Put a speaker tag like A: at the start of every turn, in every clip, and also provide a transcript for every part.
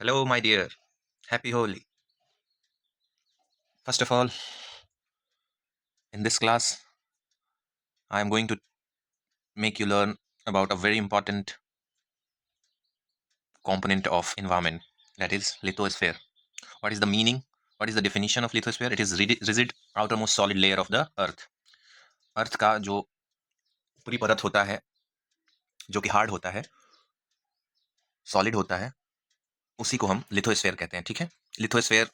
A: Hello, my dear. Happy Holi. First of all, in this class, I am going to make you learn about a very important component of environment, that is lithosphere. What is the meaning? What is the definition of lithosphere? It is rigid outermost solid layer of the earth. अर्थ का जो ऊपरी परत होता है, जो कि hard होता है, सॉलिड होता है, उसी को हम लिथोस्फेयर कहते हैं। ठीक है, लिथोस्फेयर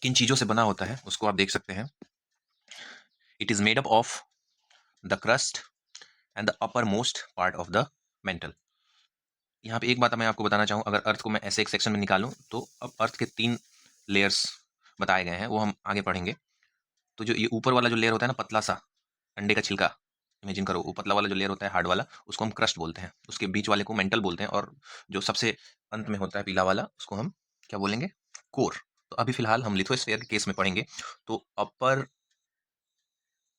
A: किन चीजों से बना होता है उसको आप देख सकते हैं। It is made up of the crust and the upper most part of the mental. यहाँ पे एक बात मैं आपको बताना चाहूँ, अगर अर्थ को मैं ऐसे एक सेक्शन में निकालूं तो अब अर्थ के 3 लेयर्स बताए गए हैं, वो हम आगे पढ़ेंगे। तो जो ये ऊपर वाला जो लेयर होता है ना, पतला सा अंडे का छिलका, इमेजिन करो, वो पतला वाला जो लेयर होता है हार्ड वाला, उसको हम क्रस्ट बोलते हैं। उसके बीच वाले को मेंटल बोलते हैं, और जो सबसे अंत में होता है पीला वाला, उसको हम क्या बोलेंगे? कोर। तो अभी फिलहाल हम लिथोस्फेयर के केस में पढ़ेंगे। तो upper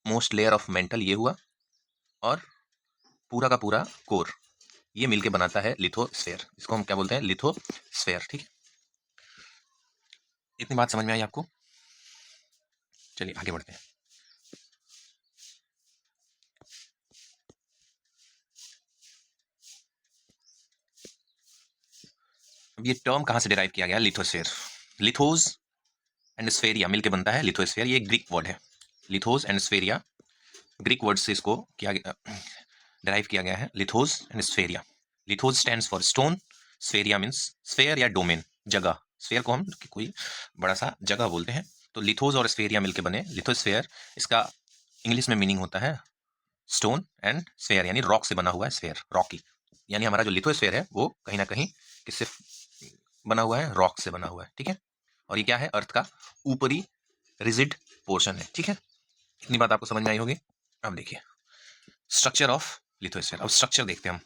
A: most layer of mental ये हुआ, और पूरा का पूरा कोर, ये मिलके बनाता है लिथोस्फेयर। इसको हम क्या बोलते हैं? लिथोस्फेयर। ठीक है, इतनी बात समझ में आई आपको? चलिए आगे बढ़ते हैं। अब ये टर्म कहाँ से डिराइव किया गया? लिथोस्फेयर। लिथोस एंड स्फेरिया मिलके बनता है लिथोस्फेयर। ये ग्रीक वर्ड है। Lithos and sphaira Greek word से इसको किया डिराइव किया गया है, lithos and sphaira. Lithos stands for stone, sphaira means sphere या डोमेन, जगह। स्फेयर को हम कोई बड़ा सा जगह बोलते हैं। तो लिथोस और स्फेरिया मिलके बने लिथोस्फेयर। इसका इंग्लिश में मीनिंग होता है स्टोन एंड स्फेयर, यानी रॉक से बना हुआ है, स्फेयर रॉकी। यानी हमारा जो लिथोस्फेयर है वो कहीं ना कहीं किससे बना हुआ है? रॉक से बना हुआ है। ठीक है, और ये क्या है? अर्थ का ऊपरी रिजिड पोर्शन है। ठीक है, इतनी बात आपको समझ में आई होगी। अब देखिए स्ट्रक्चर ऑफ लिथोस्फेयर। अब स्ट्रक्चर देखते हैं हम।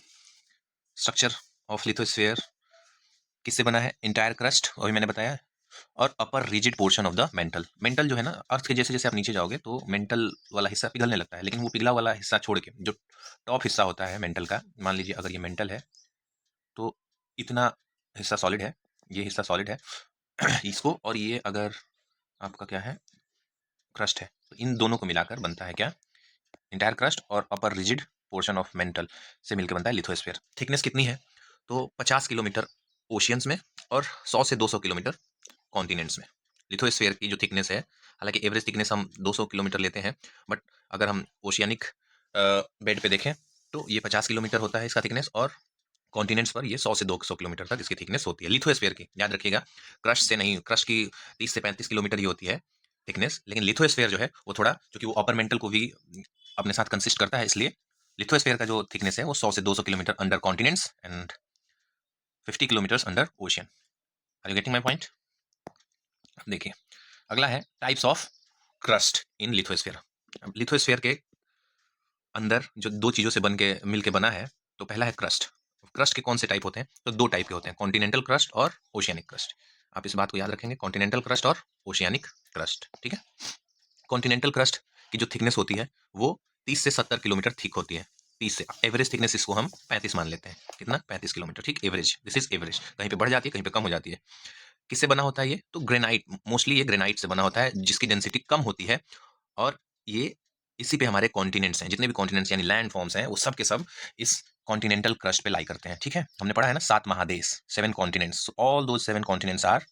A: स्ट्रक्चर ऑफ लिथोस्फेयर किससे बना है? इंटायर क्रस्ट, अभी मैंने बताया, और upper rigid portion of the mantle. Mantle जो है ना, अर्थ के जैसे जैसे आप नीचे जाओगे तो मेंटल वाला हिस्सा पिघलने लगता है, लेकिन वो पिघला वाला हिस्सा छोड़ के जो टॉप हिस्सा होता है मेंटल का, मान लीजिए अगर ये मेंटल है तो इतना हिस्सा सॉलिड है, ये हिस्सा सॉलिड है इसको, और ये अगर आपका क्या है? क्रस्ट है। तो इन दोनों को मिलाकर बनता है क्या? इंटायर क्रस्ट और upper rigid portion of mental से मिलकर बनता है लिथोस्फेयर। थिकनेस कितनी है? तो 50 किलोमीटर ओशियंस में और 100 से 200 किलोमीटर कॉन्टिनेंट्स में। लिथोस्फेयर की जो थिकनेस है, हालांकि एवरेज थिकनेस हम 200 किलोमीटर लेते हैं, बट अगर हम ओशियानिक बेड पे देखें तो ये 50 किलोमीटर होता है इसका थिकनेस, और कॉन्टिनेंट्स पर ये 100 से 200 किलोमीटर तक इसकी थिकनेस होती है लिथोस्फेयर की। याद रखिएगा, क्रस्ट से नहीं, क्रस्ट की 30 से 35 किलोमीटर ही होती है थिकनेस, लेकिन लिथोस्फेयर जो है वो थोड़ा, क्योंकि वो अपर मेंटल को भी अपने साथ कंसिस्ट करता है, इसलिए लिथोस्फेयर का जो थिकनेस है वो 100 से 200 kilometre under continents and 50 kilometre under ocean. Are you getting my point? देखिए अगला है types of crust in lithosphere. अब लिथोस्फेयर के अंदर जो दो चीजों से बन के मिलके बना है, तो पहला है क्रस्ट। क्रस्ट के कौन से टाइप होते हैं? तो दो टाइप के होते हैं, कॉन्टिनेंटल क्रस्ट और ओशियानिक क्रस्ट। आप इस बात को याद रखेंगे, कॉन्टिनेंटल क्रस्ट और ओशियानिक क्रस्ट। ठीक है, कॉन्टिनेंटल क्रस्ट की जो थिकनेस होती है वो 30 से 70 किलोमीटर थिक होती है। 30 से, एवरेज थिकनेस इसको हम 35 मान लेते हैं। कितना? 35 किलोमीटर। ठीक, एवरेज, दिस इज एवरेज। कहीं पे बढ़ जाती है, कहीं पे कम हो जाती है। किससे बना होता है ये? तो ग्रेनाइट, मोस्टली ये ग्रेनाइट से बना होता है, जिसकी डेंसिटी कम होती है, और ये इसी पे हमारे कॉन्टिनेंट्स हैं, जितने भी कॉन्टिनेंट्स यानी लैंड फॉर्म्स हैं, वो सब के सब इस कॉन्टिनेंटल क्रस्ट पे लाई करते हैं। ठीक है, हमने पढ़ा है ना 7 महादेश, 7 कॉन्टिनेंट्स, ऑल दो 7 continents are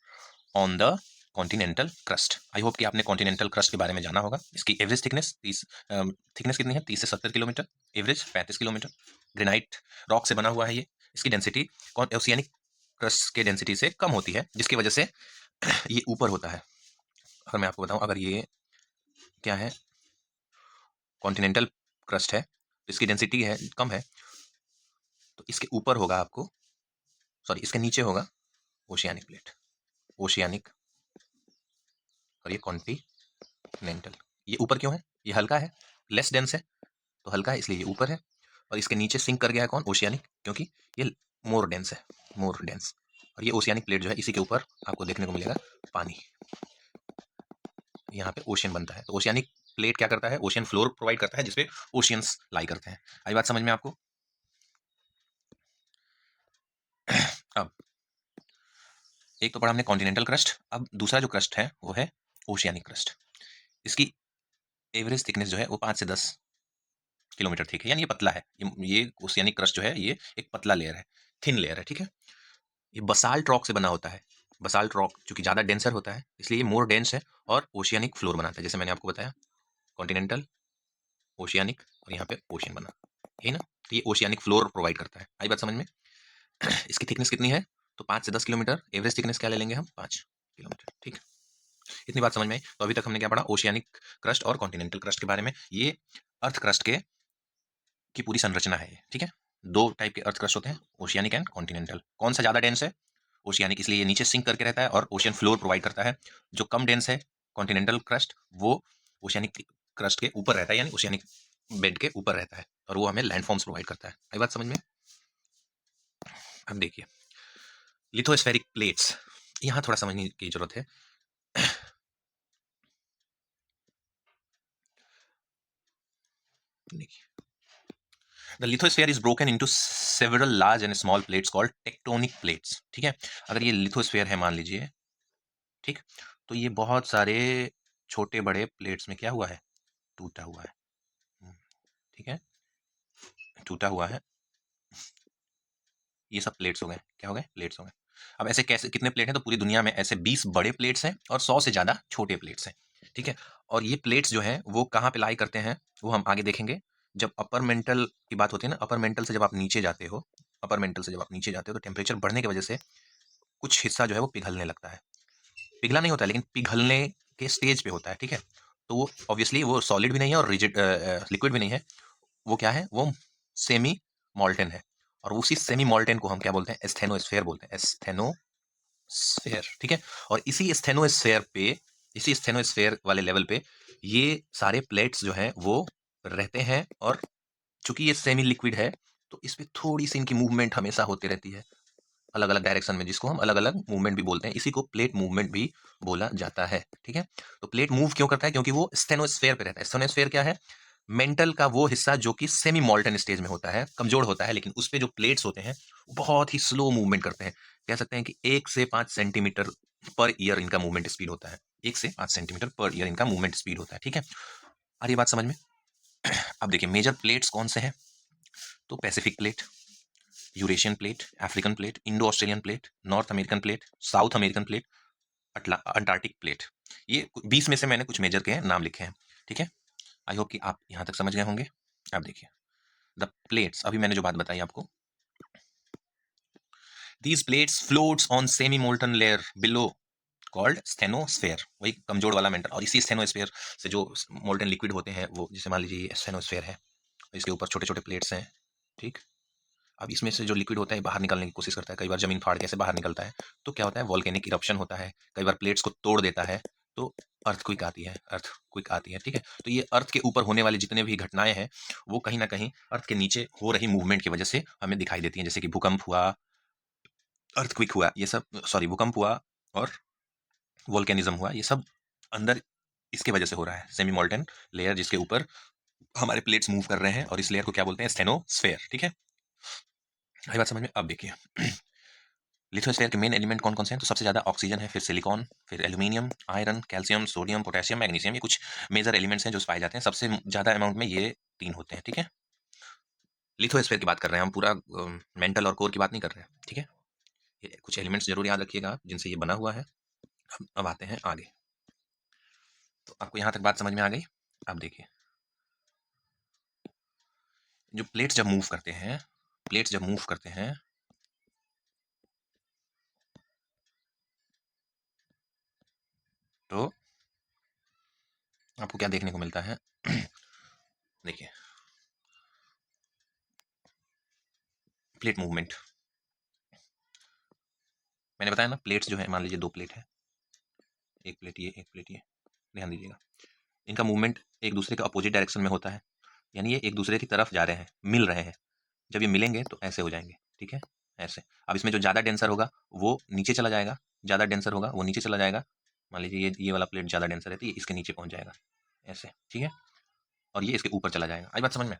A: on the continental crust. I hope कि आपने कॉन्टिनेंटल क्रस्ट के बारे में जाना होगा। इसकी एवरेज थिकनेस 30, थिकनेस कितनी है? 30 से 70 kilometre, average 35 kilometre. Granite rock से बना हुआ है ये। इसकी डेंसिटी ओशियानिक क्रस्ट के डेंसिटी से कम होती है, जिसकी वजह से ये ऊपर होता है। अगर मैं आपको बताऊं, अगर ये क्या है? कॉन्टिनेंटल क्रस्ट है, इसकी डेंसिटी है कम है, तो इसके ऊपर होगा आपको, सॉरी इसके नीचे होगा ओशियानिक प्लेट, ओशियानिक, और ये कॉन्टिनेंटल। ये ऊपर क्यों है? ये हल्का है, लेस डेंस है, तो हल्का है इसलिए ये ऊपर है। और इसके नीचे सिंक कर गया है कौन? ओशियानिक, क्योंकि ये मोर डेंस है, मोर डेंस। और ये ओशियानिक प्लेट जो है, इसी के ऊपर आपको देखने को मिलेगा पानी, यहाँ पे ओशियन बनता है। तो ओशियानिक प्लेट क्या करता है? ओशियन फ्लोर प्रोवाइड करता है, जिसपे ओशियंस लाई करते हैं। आई बात समझ में आपको? अब एक तो पढ़ा हमने कॉन्टिनेंटल क्रस्ट, अब दूसरा जो क्रस्ट है वो है ओशियानिक क्रस्ट। इसकी एवरेज थिकनेस जो है वो 5 से 10 किलोमीटर थिक है, यानी ये पतला है। ये ओशियानिक क्रस्ट जो है ये एक पतला लेयर है, थिन लेयर है, ठीक है। ये बसाल्ट रॉक से बना होता है। बसाल्ट रॉक चूंकि ज़्यादा डेंसर होता है इसलिए ये मोर डेंस है और ओशियानिक फ्लोर बनाता है, जैसे मैंने आपको बताया कॉन्टिनेंटल, ओशियानिक और यहाँ पे ओशियन बना, यही ना। तो ये ओशियानिक फ्लोर प्रोवाइड करता है। आई बात समझ में? इसकी थिकनेस कितनी है? तो 5 से 10 किलोमीटर। एवरेज थिकनेस क्या ले लेंगे हम? 5 किलोमीटर, ठीक। इतनी बात समझ में आई। तो अभी तक हमने क्या पढ़ा? ओशियानिक क्रस्ट और कॉन्टिनेंटल क्रस्ट के बारे में। ये अर्थ क्रस्ट के की पूरी संरचना है, ठीक है। दो टाइप के अर्थ क्रस्ट होते हैं, ओशियानिक एंड कॉन्टिनेंटल। कौन सा ज्यादा डेंस है? ओशियानिक, इसलिए ये नीचे सिंक करके रहता है और ओशियन फ्लोर प्रोवाइड करता है। जो कम डेंस है कॉन्टिनेंटल क्रस्ट, वो ओशियानिक क्रस्ट के ऊपर रहता है, यानी ओशियानिक बेड के ऊपर रहता है और वो हमें लैंड फॉर्म्स प्रोवाइड करता है। आई बात समझ में? अब देखिए लिथोस्फेरिक प्लेट्स, यहां थोड़ा समझने की जरूरत है। देखिए the lithosphere is broken into several large and small plates called tectonic plates, ठीक है। अगर ये लिथोस्फीयर है मान लीजिए, ठीक, तो ये बहुत सारे छोटे बड़े प्लेट्स में क्या हुआ है? टूटा हुआ है, ठीक है, टूटा हुआ है। ये सब प्लेट्स हो गए, क्या हो गए? प्लेट्स हो गए। अब ऐसे कैसे, कितने प्लेट हैं? तो पूरी दुनिया में ऐसे 20 बड़े प्लेट्स हैं और 100 से ज़्यादा छोटे प्लेट्स हैं, ठीक है। और ये प्लेट्स जो हैं वो कहाँ पे लाई करते हैं वो हम आगे देखेंगे। जब अपर मेंटल की बात होती है ना, अपर मेंटल से जब आप नीचे जाते हो, अपर मेंटल से जब आप नीचे जाते हो तो टेम्परेचर बढ़ने की वजह से कुछ हिस्सा जो है वो पिघलने लगता है। पिघला नहीं होता है लेकिन पिघलने के स्टेज पे होता है, ठीक है। तो वो ऑब्वियसली वो सॉलिड भी नहीं है और रिजिड लिक्विड भी नहीं है, वो क्या है? वो सेमी मॉल्टेन है। और उसी सेमी मॉल्टेन को हम क्या बोलते हैं? एस्थेनोस्फेयर बोलते हैं, एस्थेनोस्फेयर, ठीक है। और इसी एस्थेनोस्फेयर पे, इसी एस्थेनोस्फेयर वाले लेवल पे ये सारे प्लेट्स जो हैं वो रहते हैं। और चूंकि ये सेमी लिक्विड है तो इस पे थोड़ी सी इनकी मूवमेंट हमेशा होती रहती है अलग अलग डायरेक्शन में, जिसको हम अलग अलग मूवमेंट भी बोलते हैं। इसी को प्लेट मूवमेंट भी बोला जाता है, ठीक है। तो प्लेट मूव क्यों करता है? क्योंकि वो स्टेनोस्फेयर पे रहता है। स्टेनोस्फेयर क्या है? मेंटल का वो हिस्सा जो कि सेमी मॉल्टन स्टेज में होता है, कमजोर होता है, लेकिन उस पे जो प्लेट्स होते हैं वो बहुत ही स्लो मूवमेंट करते हैं। कह सकते हैं कि 1 से 5 सेंटीमीटर पर ईयर इनका मूवमेंट स्पीड होता है। 1 से 5 सेंटीमीटर पर ईयर इनका मूवमेंट स्पीड होता है, ठीक है। आ रही बात समझ में? अब देखिए मेजर प्लेट्स कौन से हैं? तो Pacific plate, Eurasian plate, African plate, Indo Australian plate, north American plate, south American plate, Antarctic plate. ये 20 में से मैंने कुछ मेजर के नाम लिखे हैं, ठीक है। आई होप कि आप यहां तक समझ गए होंगे। अब देखिए द प्लेट्स, अभी मैंने जो बात बताई आपको, these plates floats on semi molten layer below called stenosphere, वही कमजोर वाला मेंटल। और इसी स्टेनोस्फेयर से जो मोल्टन लिक्विड होते हैं वो, जैसे मान लीजिए ये स्टेनोस्फेयर है, इसके ऊपर छोटे छोटे प्लेट्स हैं, ठीक। अब इसमें से जो लिक्विड होता है बाहर निकलने की कोशिश करता है, कई बार जमीन फाड़ के ऐसे बाहर निकलता है। तो क्या होता है? वॉल्केनिक इरप्शन होता है, कई बार प्लेट्स को तोड़ देता है, तो अर्थक्वेक आती है, अर्थक्वेक आती है, ठीक है। तो ये अर्थ के ऊपर होने वाली जितने भी घटनाएं हैं वो कहीं ना कहीं अर्थ के नीचे हो रही मूवमेंट की वजह से हमें दिखाई देती हैं। जैसे कि भूकंप हुआ, अर्थक्वेक हुआ, ये सब, सॉरी, भूकंप हुआ और वोल्केनिज्म हुआ, ये सब अंदर इसके वजह से हो रहा है। सेमी मोल्टन लेयर जिसके ऊपर हमारे प्लेट्स मूव कर रहे हैं, और इस लेयर को क्या बोलते हैं? स्टेनोस्फेयर, ठीक है। ये बात समझ में? अब देखिए लिथोस्फेयर के मेन एलिमेंट कौन कौन से हैं? तो सबसे ज्यादा ऑक्सीजन है, फिर सिलिकॉन, फिर aluminium, iron, calcium, sodium, potassium, magnesium. ये कुछ मेजर एलिमेंट्स हैं जो पाए जाते हैं। सबसे ज्यादा अमाउंट में ये 3 होते हैं, ठीक है। लिथोस्फेयर की बात कर रहे हैं हम, पूरा मेंटल और कोर की बात नहीं कर रहे हैं, ठीक है। ये कुछ एलिमेंट्स जरूर याद रखिएगा आप जिनसे ये बना हुआ है। अब आते हैं आगे। तो आपको यहां तक बात समझ में आ गई? अब देखिए जो प्लेट्स जब मूव करते हैं, प्लेट्स जब मूव करते हैं तो आपको क्या देखने को मिलता है? देखिए प्लेट मूवमेंट, मैंने बताया ना, प्लेट्स जो है, मान लीजिए 2 प्लेट है, एक प्लेट ये, एक प्लेट ये, ध्यान दीजिएगा। इनका मूवमेंट एक दूसरे के अपोजिट डायरेक्शन में होता है, यानी ये एक दूसरे की तरफ जा रहे हैं, मिल रहे हैं। जब ये मिलेंगे तो ऐसे हो जाएंगे, ठीक है, ऐसे। अब इसमें जो ज़्यादा डेंसर होगा वो नीचे चला जाएगा, ज़्यादा डेंसर होगा वो नीचे चला जाएगा। मान लीजिए ये वाला प्लेट ज़्यादा डेंसर है तो ये इसके नीचे पहुंच जाएगा, ऐसे, ठीक है। और ये इसके ऊपर चला जाएगा। आई बात समझ में?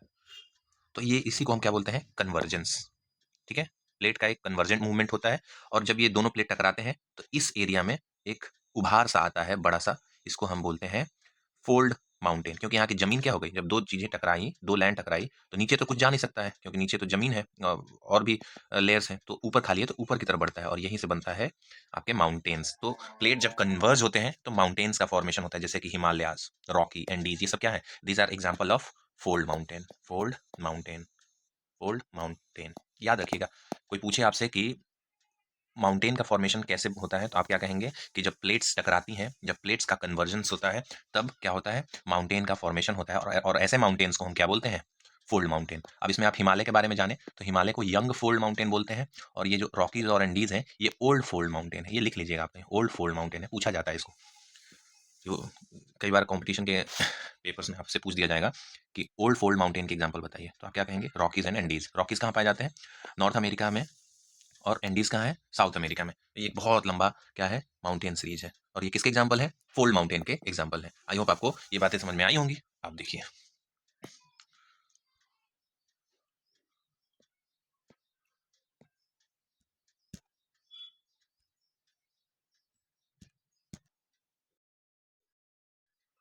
A: तो ये, इसी को हम क्या बोलते हैं? कन्वर्जेंस, ठीक है। प्लेट का एक कन्वर्जेंट मूवमेंट होता है, और जब ये दोनों प्लेट टकराते हैं तो इस एरिया में एक उभार सा आता है बड़ा सा, इसको हम बोलते हैं फोल्ड माउंटेन। क्योंकि यहाँ की जमीन क्या हो गई, जब दो चीजें टकराई, दो लैंड टकराई, तो नीचे तो कुछ जा नहीं सकता है क्योंकि नीचे तो जमीन है और भी लेयर्स हैं, तो ऊपर खाली है तो ऊपर की तरफ बढ़ता है और यहीं से बनता है आपके माउंटेन्स। तो प्लेट जब कन्वर्ज होते हैं तो माउंटेन्स का फॉर्मेशन होता है, जैसे कि हिमालयाज, रॉकी, एंडीज, ये सब क्या है, these are example of fold mountain. Fold mountain, fold mountain, याद रखिएगा। कोई पूछे आपसे कि माउंटेन का फॉर्मेशन कैसे होता है, तो आप क्या कहेंगे कि जब प्लेट्स टकराती हैं, जब प्लेट्स का कन्वर्जेंस होता है, तब क्या होता है, माउंटेन का फॉर्मेशन होता है। और ऐसे माउंटेन्स को हम क्या बोलते हैं, फोल्ड माउंटेन। अब इसमें आप हिमालय के बारे में जाने तो हिमालय को यंग फोल्ड माउंटेन बोलते हैं, और ये जो रॉकीज और एंडीज हैं ये ओल्ड फोल्ड माउंटेन है। ये लिख लीजिएगा आपने, ओल्ड फोल्ड माउंटेन है, पूछा जाता है इसको। जो कई बार कंपटीशन के पेपर्स में आपसे पूछ दिया जाएगा कि ओल्ड फोल्ड माउंटेन की एग्जांपल बताइए, तो आप क्या कहेंगे, रॉकीज एंड एंडीज। रॉकीज कहाँ पाए जाते हैं, नॉर्थ अमेरिका में, और एंडीज कहाँ है, साउथ अमेरिका में। ये एक बहुत लंबा क्या है, माउंटेन सीरीज है, और ये किसके एग्जांपल है, फोल्ड माउंटेन के एग्जांपल है। आई होप आपको ये बातें समझ में आई होंगी। आप देखिए,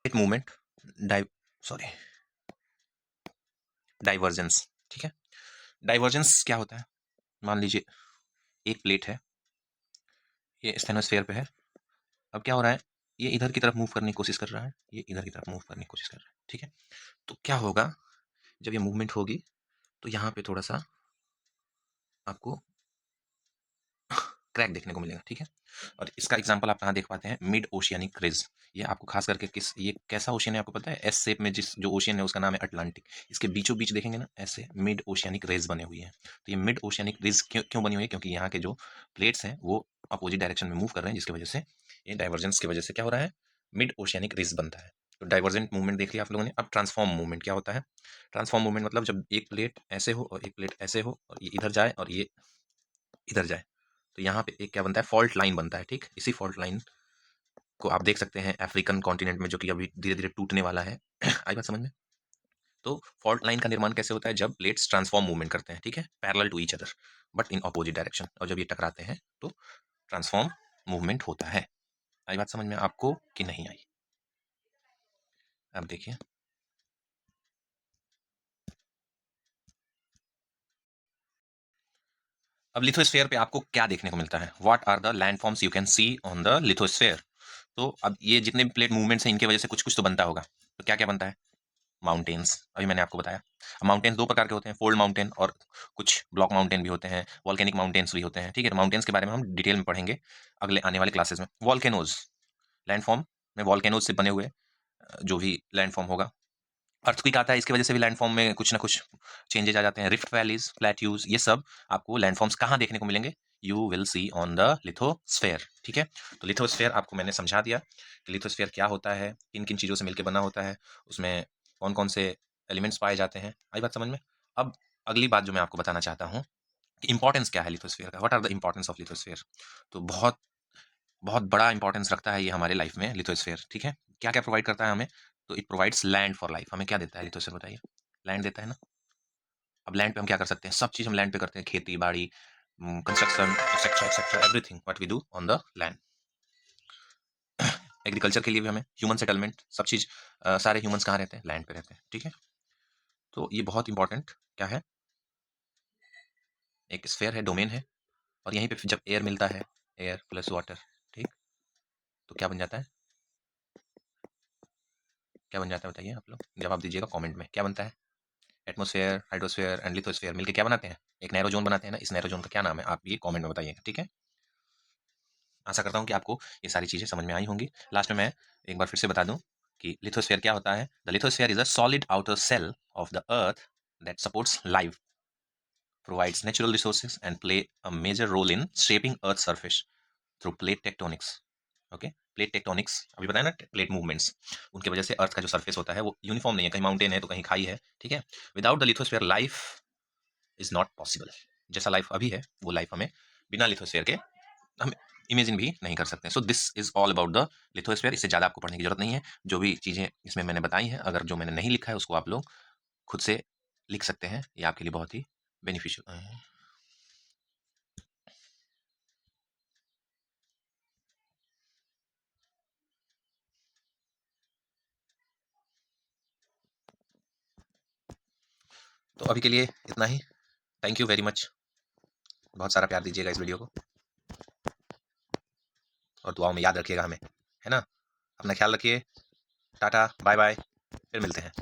A: एक मूवमेंट, डाइ सॉरी डाइवर्जेंस, ठीक है। डाइवर्जेंस क्या होता है, मान लीजिए एक प्लेट है, ये स्टेनोस्फेयर पे है। अब क्या हो रहा है, ये इधर की तरफ मूव करने की कोशिश कर रहा है, ये इधर की तरफ मूव करने की कोशिश कर रहा है, ठीक है। तो क्या होगा, जब ये मूवमेंट होगी तो यहाँ पे थोड़ा सा आपको क्रैक देखने को मिलेगा, ठीक है। और इसका एग्जांपल आप कहाँ देख पाते हैं, मिड ओशियानिक रिज। ये आपको खास करके किस, ये कैसा ओशियन है आपको पता है, एस शेप में जिस जो ओशियन है उसका नाम है अटलांटिक। इसके बीचों बीच देखेंगे ना, ऐसे मिड ओशियानिक रिज बने हुए हैं। तो ये मिड ओशियानिक रिज क्यों क्यों बनी हुई है, क्योंकि यहाँ के जो प्लेट्स हैं वो अपोजिट डायरेक्शन में मूव कर रहे हैं, जिसकी वजह से ये डाइवर्जेंस की वजह से क्या हो रहा है, मिड ओशियानिक रिज बनता है। तो डाइवर्जेंट मूवमेंट देख लिया आप लोगों ने। अब ट्रांसफॉर्म मूवमेंट क्या होता है, ट्रांसफॉर्म मूवमेंट मतलब जब एक प्लेट ऐसे हो और एक प्लेट ऐसे हो, और ये इधर जाए और ये इधर जाए, तो यहाँ पे एक क्या बनता है, फॉल्ट लाइन बनता है, ठीक। इसी फॉल्ट लाइन को आप देख सकते हैं अफ्रीकन कॉन्टिनेंट में, जो कि अभी धीरे धीरे टूटने वाला है। आई बात समझ में। तो फॉल्ट लाइन का निर्माण कैसे होता है, जब प्लेट्स ट्रांसफॉर्म मूवमेंट करते हैं, ठीक है, parallel to each other but in opposite direction, और जब ये टकराते हैं तो ट्रांसफॉर्म मूवमेंट होता है। आई बात समझ में आपको कि नहीं आई। अब देखिए, अब लिथोस्फेयर पे आपको क्या देखने को मिलता है, what are the landforms you can see on the lithosphere. तो अब ये जितने भी प्लेट मूवमेंट्स हैं इनकी वजह से कुछ कुछ तो बनता होगा, तो क्या क्या बनता है, माउंटेन्स, अभी मैंने आपको बताया। माउंटेन्स दो प्रकार के होते हैं, फोल्ड माउंटेन और कुछ ब्लॉक माउंटेन भी होते हैं, वॉल्केनिक माउंटेन्स भी होते हैं, ठीक है। माउंटेन्स के बारे में हम डिटेल में पढ़ेंगे अगले आने वाले क्लासेस में। वॉल्केनोज, लैंडफॉर्म में वॉल्केनोज से बने हुए जो भी लैंडफॉर्म होगा। अर्थक्वेक आता है, इसकी वजह से भी लैंडफॉर्म में कुछ ना कुछ चेंजेज आ जाते हैं। रिफ्ट वैलीज, प्लेट्यूज, ये सब आपको लैंडफॉर्म्स कहाँ देखने को मिलेंगे, you will see on the lithosphere, ठीक है। तो लिथोस्फेयर आपको मैंने समझा दिया कि लिथोस्फेयर क्या होता है, किन किन चीज़ों से मिलकर बना होता है, उसमें कौन कौन से एलिमेंट्स पाए जाते हैं। आई बात समझ में। अब अगली बात जो मैं आपको बताना चाहता हूँ कि इंपॉर्टेंस क्या है लिथोस्फेयर का, what are the importance of lithosphere. तो बहुत बहुत बड़ा इंपॉर्टेंस रखता है ये हमारे लाइफ में लिथोस्फेयर, ठीक है। क्या क्या प्रोवाइड करता है हमें, तो it provides land for life. हमें क्या देता है लिथोस्फेयर, बताइए, लैंड देता है ना। अब लैंड पे हम क्या कर सकते हैं, सब चीज़ हम लैंड पे करते हैं, खेती बाड़ी, construction, etcetera etcetera, everything what we do on the land. Agriculture के लिए भी हमें ह्यूमन सेटलमेंट, सब चीज़, सारे ह्यूमंस कहाँ रहते हैं, लैंड पे रहते हैं, ठीक है। तो ये बहुत इंपॉर्टेंट क्या है, एक स्फेयर है, डोमेन है, और यहीं पे जब एयर मिलता है, एयर प्लस वाटर, ठीक, तो क्या बन जाता है, क्या बन जाता है बताइए आप लोग, जवाब दीजिएगा कमेंट में, क्या बनता है, एटमॉस्फेयर, हाइड्रोस्फेयर एंड लिथोस्फेयर मिलकर क्या बनाते हैं, एक नैरो जोन बनाते हैं ना। इस नैरो जोन का क्या नाम है, आप ये कमेंट में बताइएगा, ठीक है। आशा करता हूँ कि आपको ये सारी चीज़ें समझ में आई होंगी। लास्ट में मैं एक बार फिर से बता दूं कि लिथोस्फेयर क्या होता है। The lithosphere is a solid outer shell of the earth that supports life, provides natural resources and play a major role in shaping Earth's surface through plate tectonics. Okay, plate tectonics अभी बताया ना, plate movements, उनकी वजह से अर्थ का जो surface होता है वो यूनिफॉर्म नहीं है, कहीं माउंटेन है तो कहीं खाई है, ठीक है। Without the lithosphere life is not possible. जैसा लाइफ अभी है वो लाइफ हमें बिना लिथोस्फेयर के हम इमेजिन भी नहीं कर सकते। So this is all about the lithosphere. इससे ज़्यादा आपको पढ़ने की जरूरत नहीं है। जो भी चीज़ें इसमें मैंने बताई हैं, अगर जो मैंने नहीं लिखा है उसको आप लोग खुद से लिख सकते हैं, ये आपके लिए बहुत ही बेनिफिशियल है। तो अभी के लिए इतना ही। Thank you very much. बहुत सारा प्यार दीजिएगा इस वीडियो को और दुआओं में याद रखिएगा हमें, है ना। अपना ख्याल रखिए। टाटा बाय बाय, फिर मिलते हैं।